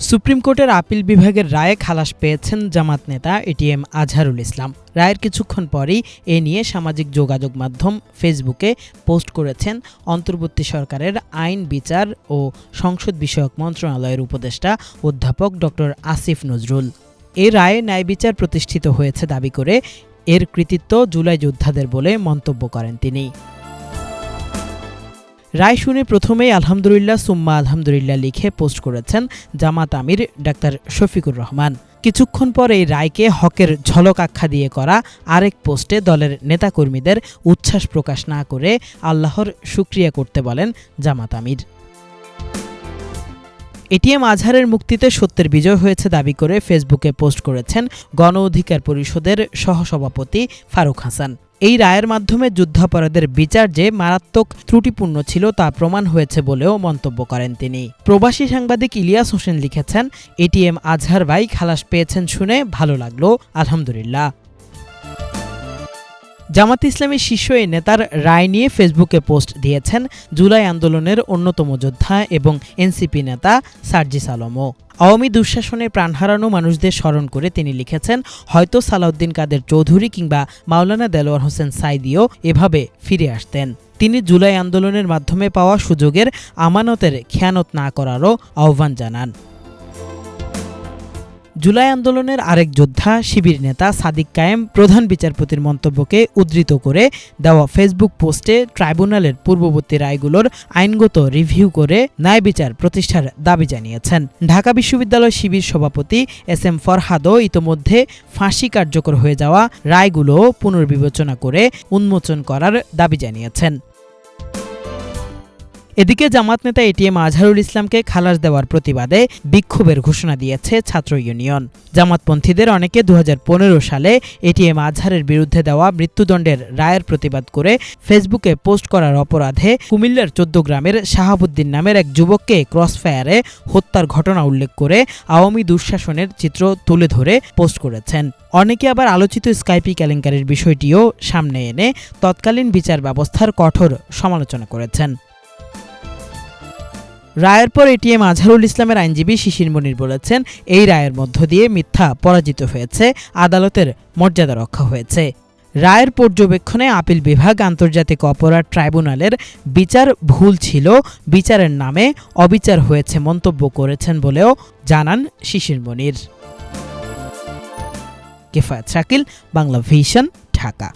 Supreme কোর্টের appeal বিভাগের রায়ে খালাস পেয়েছেন জামাত নেতা এটিএম আজহারুল ইসলাম। রায়ের কিছুক্ষণ পরই এ নিয়ে সামাজিক যোগাযোগ মাধ্যম ফেসবুকে পোস্ট করেছেন অন্তর্বর্তী সরকারের আইন, বিচার ও সংসদ বিষয়ক মন্ত্রণালয়ের উপদেষ্টা অধ্যাপক ডক্টর আসিফ নজরুল। এই রায়ে ন্যায় বিচার প্রতিষ্ঠিত হয়েছে দাবি করে এর কৃতিত্ব জুলাই যোদ্ধাদের বলে মন্তব্য করেন তিনি। রায় শুনে প্রথমেই আলহামদুলিল্লাহ সুম্মা আলহামদুলিল্লাহ লিখে পোস্ট করেছেন জামাত আমির ডাক্তার শফিকুর রহমান। কিছুক্ষণ পর এই রায়কে হকের ঝলক আখ্যা দিয়ে করা আরেক পোস্টে দলের নেতাকর্মীদের উচ্ছ্বাস প্রকাশ না করে আল্লাহর শুকরিয়া করতে বলেন জামাত আমির। এটিএম আজহারের মুক্তিতে সত্যের বিজয় হয়েছে দাবি করে ফেসবুকে পোস্ট করেছেন গণ অধিকার পরিষদের সহসভাপতি ফারুক হাসান। এই রায়ের মাধ্যমে যুদ্ধাপরাধের বিচার যে মারাত্মক ত্রুটিপূর্ণ ছিল তা প্রমাণ হয়েছে বলেও মন্তব্য করেন তিনি। প্রবাসী সাংবাদিক ইলিয়াস হোসেন লিখেছেন, এটিএম আজহার ভাই খালাস পেয়েছেন শুনে ভালো লাগলো, আলহামদুলিল্লাহ। জামাত ইসলামের শীর্ষ এই নেতার রায় নিয়ে ফেসবুকে পোস্ট দিয়েছেন জুলাই আন্দোলনের অন্যতম যোদ্ধা এবং এনসিপি নেতা সার্জিস আলমও। আওয়ামী দুঃশাসনে প্রাণ হারানো মানুষদের স্মরণ করে তিনি লিখেছেন, হয়তো সালাউদ্দিন কাদের চৌধুরী কিংবা মাওলানা দেলোয়ার হোসেন সাইদিও এভাবে ফিরে আসতেন। তিনি জুলাই আন্দোলনের মাধ্যমে পাওয়া সুযোগের আমানতের খেয়ানত না করারও আহ্বান জানান। জুলাই আন্দোলনের আরেক যোদ্ধা শিবির নেতা সাদিক কায়েম প্রধান বিচারপতির মন্তব্যকে উদ্ধৃত করে দেওয়া ফেসবুক পোস্টে ট্রাইব্যুনালের পূর্ববর্তী রায়গুলোর আইনগত রিভিউ করে ন্যায় বিচার প্রতিষ্ঠার দাবি জানিয়েছেন। ঢাকা বিশ্ববিদ্যালয় শিবির সভাপতি এস.এম. ফরহাদও ইতোমধ্যে ফাঁসি কার্যকর হয়ে যাওয়া রায়গুলো পুনর্বিবেচনা করে উন্মোচন করার দাবি জানিয়েছেন। এদিকে জামাত নেতা এটিএম আজহারুল ইসলামকে খালাস দেওয়ার প্রতিবাদে বিক্ষোভের ঘোষণা দিয়েছে ছাত্র ইউনিয়ন। জামাতপন্থীদের অনেকে 2015 সালে এটিএম আজহারের বিরুদ্ধে দেওয়া মৃত্যুদণ্ডের রায়ের প্রতিবাদ করে ফেসবুকে পোস্ট করার অপরাধে কুমিল্লার 14 গ্রামের শাহাবুদ্দিন নামের এক যুবককে ক্রসফায়ারে হত্যার ঘটনা উল্লেখ করে আওয়ামী দুঃশাসনের চিত্র তুলে ধরে পোস্ট করেছেন। অনেকে আবার আলোচিত স্কাইপি কেলেঙ্কারির বিষয়টিও সামনে এনে তৎকালীন বিচার ব্যবস্থার কঠোর সমালোচনা করেছেন। রায়ের পর এটিএম আজহারুল ইসলামের আইনজীবী শিশির মনির বলেছেন, এই রায়ের মধ্য দিয়ে মিথ্যা পরাজিত হয়েছে, আদালতের মর্যাদা রক্ষা হয়েছে। রায়ের পর্যবেক্ষণে আপিল বিভাগ আন্তর্জাতিক অপরাধ ট্রাইব্যুনালের বিচার ভুল ছিল, বিচারের নামে অবিচার হয়েছে মন্তব্য করেছেন বলেও জানান শিশির মনির। কিফায়েত শাকিল, বাংলা ভিশন, ঢাকা।